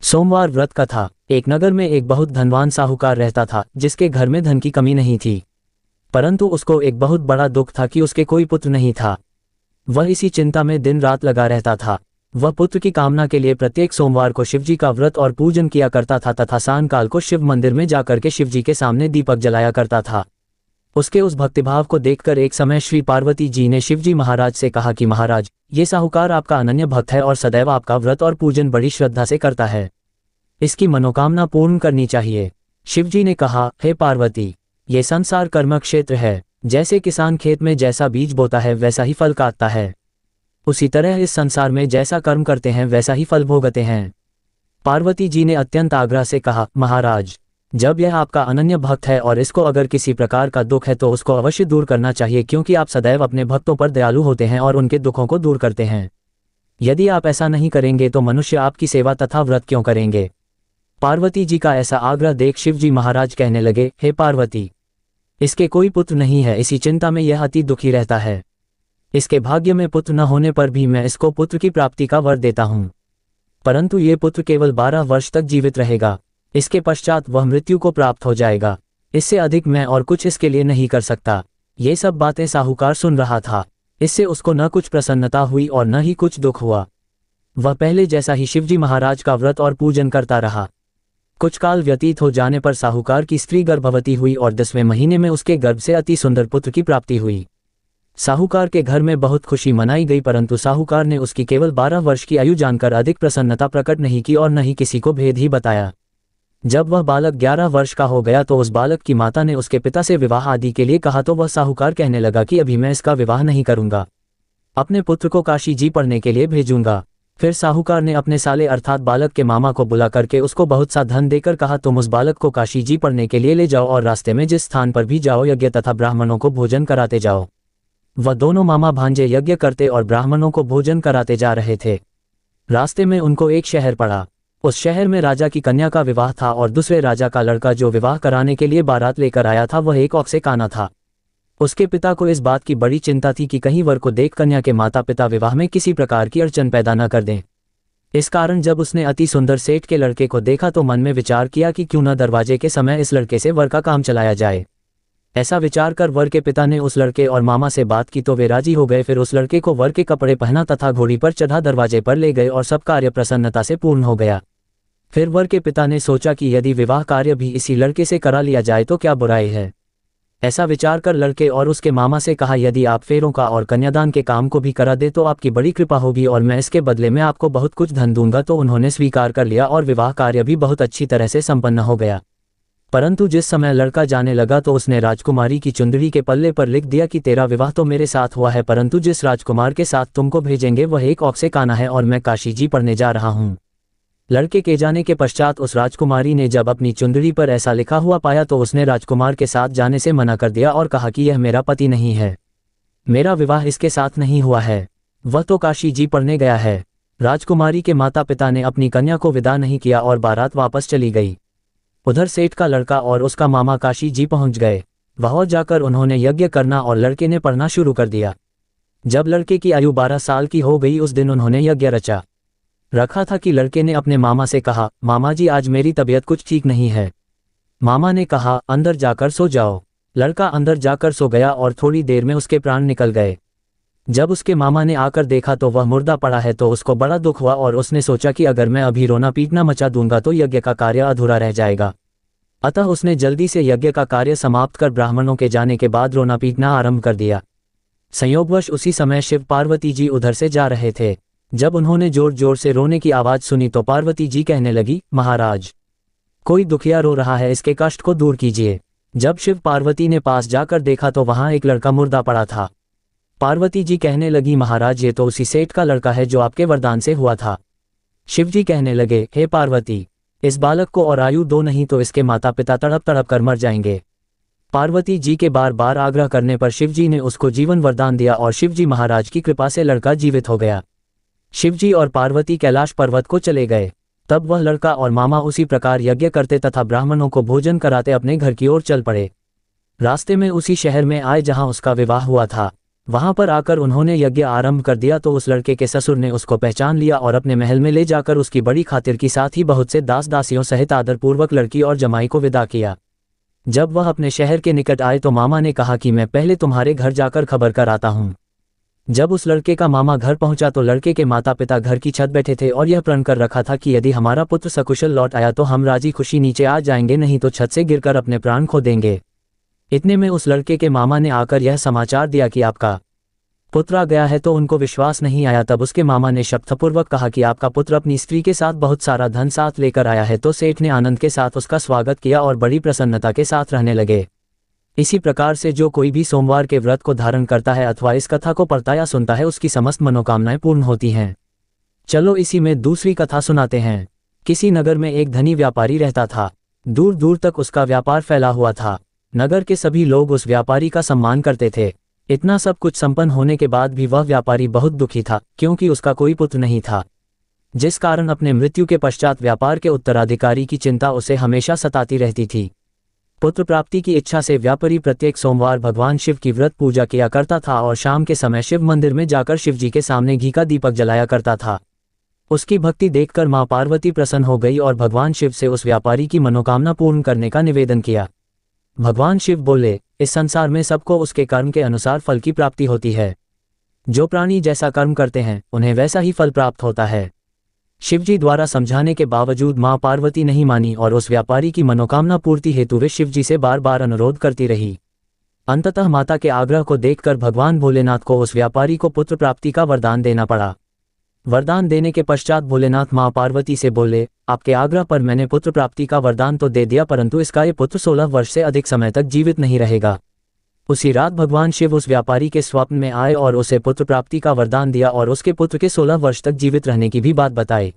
सोमवार व्रत कथा। एक नगर में एक बहुत धनवान साहूकार रहता था, जिसके घर में धन की कमी नहीं थी, परंतु उसको एक बहुत बड़ा दुख था कि उसके कोई पुत्र नहीं था। वह इसी चिंता में दिन रात लगा रहता था। वह पुत्र की कामना के लिए प्रत्येक सोमवार को शिवजी का व्रत और पूजन किया करता था तथा सायंकाल को शिव मंदिर में जाकर के शिवजी के सामने दीपक जलाया करता था। उसके उस भक्तिभाव को देखकर एक समय श्री पार्वती जी ने शिवजी महाराज से कहा कि महाराज, ये साहूकार आपका अनन्य भक्त है और सदैव आपका व्रत और पूजन बड़ी श्रद्धा से करता है। इसकी मनोकामना पूर्ण करनी चाहिए। शिवजी ने कहा, हे पार्वती, ये संसार कर्म क्षेत्र है। जैसे किसान खेत में जैसा बीज बोता है वैसा ही फल काटता है, उसी तरह इस संसार में जैसा कर्म करते हैं वैसा ही फल भोगते हैं। पार्वती जी ने अत्यंत आग्रह से कहा, महाराज, जब यह आपका अनन्य भक्त है और इसको अगर किसी प्रकार का दुख है तो उसको अवश्य दूर करना चाहिए, क्योंकि आप सदैव अपने भक्तों पर दयालु होते हैं और उनके दुखों को दूर करते हैं। यदि आप ऐसा नहीं करेंगे तो मनुष्य आपकी सेवा तथा व्रत क्यों करेंगे। पार्वती जी का ऐसा आग्रह देख शिवजी महाराज कहने लगे, हे पार्वती, इसके कोई पुत्र नहीं है, इसी चिंता में यह अति दुखी रहता है। इसके भाग्य में पुत्र न होने पर भी मैं इसको पुत्र की प्राप्ति का वर देता हूँ, परंतु ये पुत्र केवल 12 वर्ष तक जीवित रहेगा। इसके पश्चात वह मृत्यु को प्राप्त हो जाएगा। इससे अधिक मैं और कुछ इसके लिए नहीं कर सकता। ये सब बातें साहूकार सुन रहा था। इससे उसको न कुछ प्रसन्नता हुई और न ही कुछ दुख हुआ। वह पहले जैसा ही शिवजी महाराज का व्रत और पूजन करता रहा। कुछ काल व्यतीत हो जाने पर साहूकार की स्त्री गर्भवती हुई और 10वें महीने में उसके गर्भ से अति सुंदर पुत्र की प्राप्ति हुई। साहूकार के घर में बहुत खुशी मनाई गई, परंतु साहूकार ने उसकी केवल 12 वर्ष की आयु जानकर अधिक प्रसन्नता प्रकट नहीं की और न ही किसी को भेद ही बताया। जब वह बालक 11 वर्ष का हो गया तो उस बालक की माता ने उसके पिता से विवाह आदि के लिए कहा, तो वह साहूकार कहने लगा कि अभी मैं इसका विवाह नहीं करूंगा, अपने पुत्र को काशी जी पढ़ने के लिए भेजूंगा। फिर साहूकार ने अपने साले अर्थात बालक के मामा को बुला करके उसको बहुत सा धन देकर कहा, तुम उस बालक को काशी जी पढ़ने के लिए ले जाओ और रास्ते में जिस स्थान पर भी जाओ यज्ञ तथा ब्राह्मणों को भोजन कराते जाओ। वह दोनों मामा भांजे यज्ञ करते और ब्राह्मणों को भोजन कराते जा रहे थे। रास्ते में उनको एक शहर पड़ा। उस शहर में राजा की कन्या का विवाह था और दूसरे राजा का लड़का जो विवाह कराने के लिए बारात लेकर आया था वह एक औक से काना था। उसके पिता को इस बात की बड़ी चिंता थी कि कहीं वर को देख कन्या के माता पिता विवाह में किसी प्रकार की अड़चन पैदा न कर दें। इस कारण जब उसने अति सुंदर सेठ के लड़के को देखा तो मन में विचार किया कि क्यों न दरवाजे के समय इस लड़के से वर का काम चलाया जाए। ऐसा विचार कर वर के पिता ने उस लड़के और मामा से बात की तो वे राजी हो गए। फिर उस लड़के को वर के कपड़े पहना तथा घोड़ी पर चढ़ा दरवाजे पर ले गए और सब कार्य प्रसन्नता से पूर्ण हो गया। फिर वर के पिता ने सोचा कि यदि विवाह कार्य भी इसी लड़के से करा लिया जाए तो क्या बुराई है। ऐसा विचार कर लड़के और उसके मामा से कहा, यदि आप फेरों का और कन्यादान के काम को भी करा दे तो आपकी बड़ी कृपा होगी और मैं इसके बदले में आपको बहुत कुछ धन दूंगा। तो उन्होंने स्वीकार कर लिया और विवाह कार्य भी बहुत अच्छी तरह से संपन्न हो गया। परंतु जिस समय लड़का जाने लगा तो उसने राजकुमारी की चुंदड़ी के पल्ले पर लिख दिया कि तेरा विवाह तो मेरे साथ हुआ है, परंतु जिस राजकुमार के साथ तुमको भेजेंगे वह एक औक से काना है और मैं काशी जी पढ़ने जा रहा हूँ। लड़के के जाने के पश्चात उस राजकुमारी ने जब अपनी चुंदड़ी पर ऐसा लिखा हुआ पाया तो उसने राजकुमार के साथ जाने से मना कर दिया और कहा कि यह मेरा पति नहीं है, मेरा विवाह इसके साथ नहीं हुआ है, वह तो काशी जी पढ़ने गया है। राजकुमारी के माता पिता ने अपनी कन्या को विदा नहीं किया और बारात वापस चली गई। उधर सेठ का लड़का और उसका मामा काशी जी पहुंच गए। वहां जाकर उन्होंने यज्ञ करना और लड़के ने पढ़ना शुरू कर दिया। जब लड़के की आयु 12 साल की हो गई उस दिन उन्होंने यज्ञ रखा था कि लड़के ने अपने मामा से कहा, मामा जी आज मेरी तबीयत कुछ ठीक नहीं है। मामा ने कहा, अंदर जाकर सो जाओ। लड़का अंदर जाकर सो गया और थोड़ी देर में उसके प्राण निकल गए। जब उसके मामा ने आकर देखा तो वह मुर्दा पड़ा है तो उसको बड़ा दुख हुआ और उसने सोचा कि अगर मैं अभी रोना पीटना मचा दूंगा तो यज्ञ का कार्य अधूरा रह जाएगा। अतः उसने जल्दी से यज्ञ का कार्य समाप्त कर ब्राह्मणों के जाने के बाद रोना पीटना आरंभ कर दिया। संयोगवश उसी समय शिव पार्वती जी उधर से जा रहे थे। जब उन्होंने जोर जोर से रोने की आवाज सुनी तो पार्वती जी कहने लगी, महाराज, कोई दुखिया रो रहा है, इसके कष्ट को दूर कीजिए। जब शिव पार्वती ने पास जाकर देखा तो वहां एक लड़का मुर्दा पड़ा था। पार्वती जी कहने लगी, महाराज ये तो उसी सेठ का लड़का है जो आपके वरदान से हुआ था। शिवजी कहने लगे, हे पार्वती, इस बालक को और आयु दो नहीं तो इसके माता पिता तड़प तड़प कर मर जाएंगे। पार्वती जी के बार बार आग्रह करने पर शिवजी ने उसको जीवन वरदान दिया और शिवजी महाराज की कृपा से लड़का जीवित हो गया। शिवजी और पार्वती कैलाश पर्वत को चले गए। तब वह लड़का और मामा उसी प्रकार यज्ञ करते तथा ब्राह्मणों को भोजन कराते अपने घर की ओर चल पड़े। रास्ते में उसी शहर में आए जहां उसका विवाह हुआ था। वहां पर आकर उन्होंने यज्ञ आरंभ कर दिया तो उस लड़के के ससुर ने उसको पहचान लिया और अपने महल में ले जाकर उसकी बड़ी खातिर की साथ ही बहुत से दास दासियों सहित आदरपूर्वक लड़की और जमाई को विदा किया। जब वह अपने शहर के निकट आए तो मामा ने कहा कि मैं पहले तुम्हारे घर जाकर खबर कर आता हूँ। जब उस लड़के का मामा घर पहुंचा तो लड़के के माता पिता घर की छत बैठे थे और यह प्रण कर रखा था कि यदि हमारा पुत्र सकुशल लौट आया तो हम राजी खुशी नीचे आ जाएंगे, नहीं तो छत से गिरकर अपने प्राण खो देंगे। इतने में उस लड़के के मामा ने आकर यह समाचार दिया कि आपका पुत्र आ गया है, तो उनको विश्वास नहीं आया। तब उसके मामा ने शपथपूर्वक कहा कि आपका पुत्र अपनी स्त्री के साथ बहुत सारा धन साथ लेकर आया है। तो सेठ ने आनंद के साथ उसका स्वागत किया और बड़ी प्रसन्नता के साथ रहने लगे। इसी प्रकार से जो कोई भी सोमवार के व्रत को धारण करता है अथवा इस कथा को पढ़ता या सुनता है उसकी समस्त मनोकामनाएं पूर्ण होती हैं। चलो इसी में दूसरी कथा सुनाते हैं। किसी नगर में एक धनी व्यापारी रहता था। दूर दूर तक उसका व्यापार फैला हुआ था। नगर के सभी लोग उस व्यापारी का सम्मान करते थे। इतना सब कुछ संपन्न होने के बाद भी वह व्यापारी बहुत दुखी था, क्योंकि उसका कोई पुत्र नहीं था, जिस कारण अपने मृत्यु के पश्चात व्यापार के उत्तराधिकारी की चिंता उसे हमेशा सताती रहती थी। पुत्र प्राप्ति की इच्छा से व्यापारी प्रत्येक सोमवार भगवान शिव की व्रत पूजा किया करता था और शाम के समय शिव मंदिर में जाकर शिव जी के सामने घी का दीपक जलाया करता था। उसकी भक्ति देखकर मां पार्वती प्रसन्न हो गई और भगवान शिव से उस व्यापारी की मनोकामना पूर्ण करने का निवेदन किया। भगवान शिव बोले, इस संसार में सबको उसके कर्म के अनुसार फल की प्राप्ति होती है। जो प्राणी जैसा कर्म करते हैं उन्हें वैसा ही फल प्राप्त होता है। शिवजी द्वारा समझाने के बावजूद मां पार्वती नहीं मानी और उस व्यापारी की मनोकामना पूर्ति हेतु वे शिवजी से बार बार अनुरोध करती रही। अंततः माता के आग्रह को देखकर भगवान भोलेनाथ को उस व्यापारी को पुत्र प्राप्ति का वरदान देना पड़ा। वरदान देने के पश्चात भोलेनाथ मां पार्वती से बोले, आपके आग्रह पर मैंने पुत्र प्राप्ति का वरदान तो दे दिया, परंतु इसका ये पुत्र 16 वर्ष से अधिक समय तक जीवित नहीं रहेगा। उसी रात भगवान शिव उस व्यापारी के स्वप्न में आए और उसे पुत्र प्राप्ति का वरदान दिया और उसके पुत्र के 16 वर्ष तक जीवित रहने की भी बात बताई।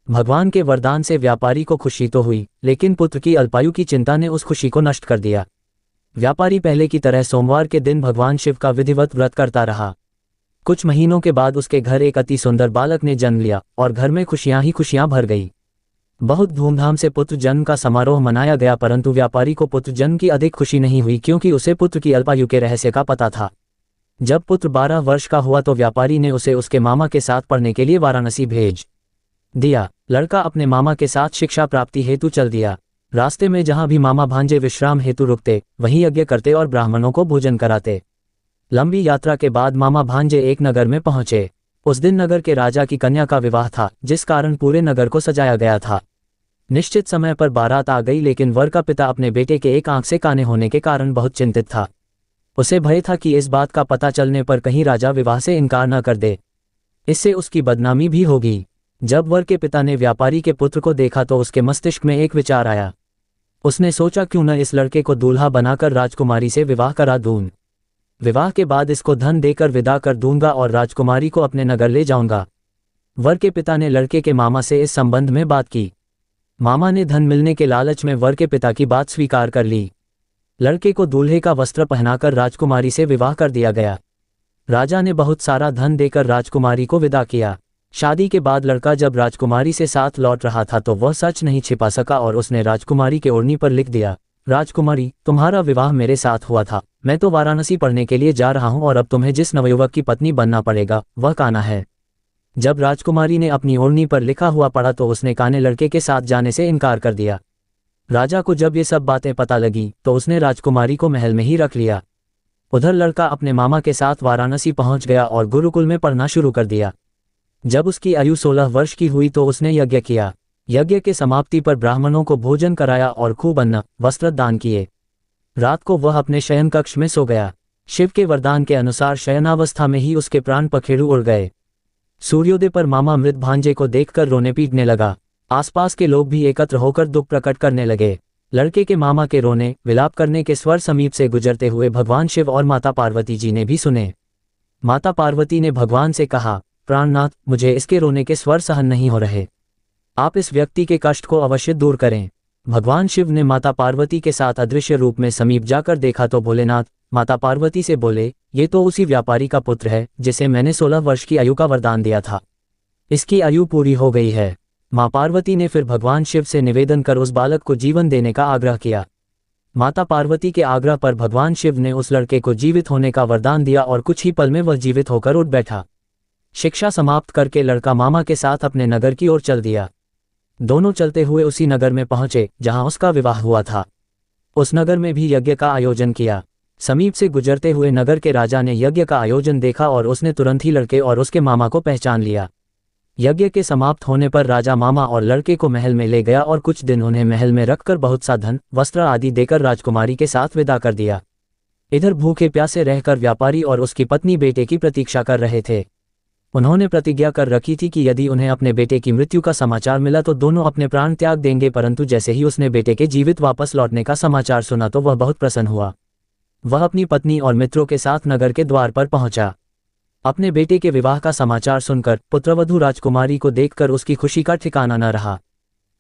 भगवान के वरदान से व्यापारी को खुशी तो हुई, लेकिन पुत्र की अल्पायु की चिंता ने उस खुशी को नष्ट कर दिया। व्यापारी पहले की तरह सोमवार के दिन भगवान शिव का विधिवत व्रत करता रहा। कुछ महीनों के बाद उसके घर एक अति सुंदर बालक ने जन्म लिया और घर में खुशियां ही खुशियां भर गई। बहुत धूमधाम से पुत्र जन्म का समारोह मनाया गया, परंतु व्यापारी को पुत्र जन्म की अधिक खुशी नहीं हुई, क्योंकि उसे पुत्र की अल्पायु के रहस्य का पता था। जब पुत्र 12 वर्ष का हुआ तो व्यापारी ने उसे उसके मामा के साथ पढ़ने के लिए वाराणसी भेज दिया। लड़का अपने मामा के साथ शिक्षा प्राप्ति हेतु चल दिया। रास्ते में जहां भी मामा भांजे विश्राम हेतु रुकते वहीं यज्ञ करते और ब्राह्मणों को भोजन कराते। लंबी यात्रा के बाद मामा भांजे एक नगर में पहुंचे। उस दिन नगर के राजा की कन्या का विवाह था, जिस कारण पूरे नगर को सजाया गया था। निश्चित समय पर बारात आ गई, लेकिन वर का पिता अपने बेटे के एक आंख से काने होने के कारण बहुत चिंतित था। उसे भय था कि इस बात का पता चलने पर कहीं राजा विवाह से इनकार न कर दे, इससे उसकी बदनामी भी होगी। जब वर के पिता ने व्यापारी के पुत्र को देखा तो उसके मस्तिष्क में एक विचार आया। उसने सोचा, क्यों न इस लड़के को दूल्हा बनाकर राजकुमारी से विवाह करा दूं। विवाह के बाद इसको धन देकर विदा कर दूंगा और राजकुमारी को अपने नगर ले जाऊंगा। वर के पिता ने लड़के के मामा से इस संबंध में बात की। मामा ने धन मिलने के लालच में वर के पिता की बात स्वीकार कर ली। लड़के को दूल्हे का वस्त्र पहनाकर राजकुमारी से विवाह कर दिया गया। राजा ने बहुत सारा धन देकर राजकुमारी को विदा किया। शादी के बाद लड़का जब राजकुमारी से साथ लौट रहा था तो वह सच नहीं छिपा सका और उसने राजकुमारी के ओढ़नी पर लिख दिया, राजकुमारी, तुम्हारा विवाह मेरे साथ हुआ था। मैं तो वाराणसी पढ़ने के लिए जा रहा हूं और अब तुम्हें जिस नवयुवक की पत्नी बनना पड़ेगा वह कान्हा है। जब राजकुमारी ने अपनी ओढ़नी पर लिखा हुआ पढ़ा तो उसने कान्हे लड़के के साथ जाने से इनकार कर दिया। राजा को जब ये सब बातें पता लगी तो उसने राजकुमारी को महल में ही रख लिया। उधर लड़का अपने मामा के साथ वाराणसी पहुंच गया और गुरुकुल में पढ़ना शुरू कर दिया। जब उसकी आयु 16 वर्ष की हुई तो उसने यज्ञ किया। यज्ञ के समाप्ति पर ब्राह्मणों को भोजन कराया और खूब अन्न वस्त्र दान किए। रात को वह अपने शयन कक्ष में सो गया। शिव के वरदान के अनुसार शयनावस्था में ही उसके प्राण पखेरु उड़ गए। सूर्योदय पर मामा मृत भांजे को देखकर रोने पीटने लगा। आसपास के लोग भी एकत्र होकर दुख प्रकट करने लगे। लड़के के मामा के रोने विलाप करने के स्वर समीप से गुजरते हुए भगवान शिव और माता पार्वती जी ने भी सुने। माता पार्वती ने भगवान से कहा, प्राणनाथ, मुझे इसके रोने के स्वर सहन नहीं हो रहे, आप इस व्यक्ति के कष्ट को अवश्य दूर करें। भगवान शिव ने माता पार्वती के साथ अदृश्य रूप में समीप जाकर देखा तो भोलेनाथ माता पार्वती से बोले, ये तो उसी व्यापारी का पुत्र है जिसे मैंने 16 वर्ष की आयु का वरदान दिया था। इसकी आयु पूरी हो गई है। मां पार्वती ने फिर भगवान शिव से निवेदन कर उस बालक को जीवन देने का आग्रह किया। माता पार्वती के आग्रह पर भगवान शिव ने उस लड़के को जीवित होने का वरदान दिया और कुछ ही पल में वह जीवित होकर उठ बैठा। शिक्षा समाप्त करके लड़का मामा के साथ अपने नगर की ओर चल दिया। दोनों चलते हुए उसी नगर में पहुंचे जहां उसका विवाह हुआ था। उस नगर में भी यज्ञ का आयोजन किया। समीप से गुजरते हुए नगर के राजा ने यज्ञ का आयोजन देखा और उसने तुरंत ही लड़के और उसके मामा को पहचान लिया। यज्ञ के समाप्त होने पर राजा मामा और लड़के को महल में ले गया और कुछ दिन उन्हें महल में रखकर बहुत सा धन, वस्त्र आदि देकर राजकुमारी के साथ विदा कर दिया। इधर भूखे प्यासे रहकर व्यापारी और उसकी पत्नी बेटे की प्रतीक्षा कर रहे थे। उन्होंने प्रतिज्ञा कर रखी थी कि यदि उन्हें अपने बेटे की मृत्यु का समाचार मिला तो दोनों अपने प्राण त्याग देंगे, परंतु जैसे ही उसने बेटे के जीवित वापस लौटने का समाचार सुना तो वह बहुत प्रसन्न हुआ। वह अपनी पत्नी और मित्रों के साथ नगर के द्वार पर पहुंचा। अपने बेटे के विवाह का समाचार सुनकर पुत्रवधू राजकुमारी को देखकर उसकी खुशी का ठिकाना न रहा।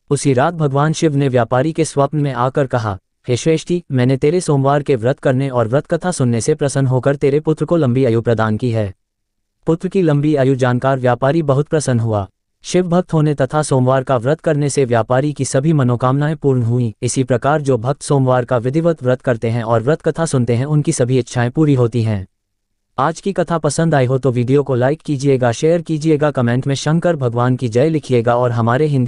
उसी रात भगवान शिव ने व्यापारी के स्वप्न में आकर कहा, हे श्रेष्ठी, मैंने तेरे सोमवार के व्रत करने और व्रत कथा सुनने से प्रसन्न होकर तेरे पुत्र को लंबी आयु प्रदान की है। पुत्र की लंबी आयु जानकर व्यापारी बहुत प्रसन्न हुआ। शिव भक्त होने तथा सोमवार का व्रत करने से व्यापारी की सभी मनोकामनाएं पूर्ण हुई। इसी प्रकार जो भक्त सोमवार का विधिवत व्रत करते हैं और व्रत कथा सुनते हैं उनकी सभी इच्छाएं पूरी होती हैं। आज की कथा पसंद आई हो तो वीडियो को लाइक कीजिएगा, शेयर कीजिएगा, कमेंट में शंकर भगवान की जय लिखिएगा और हमारे हिंदी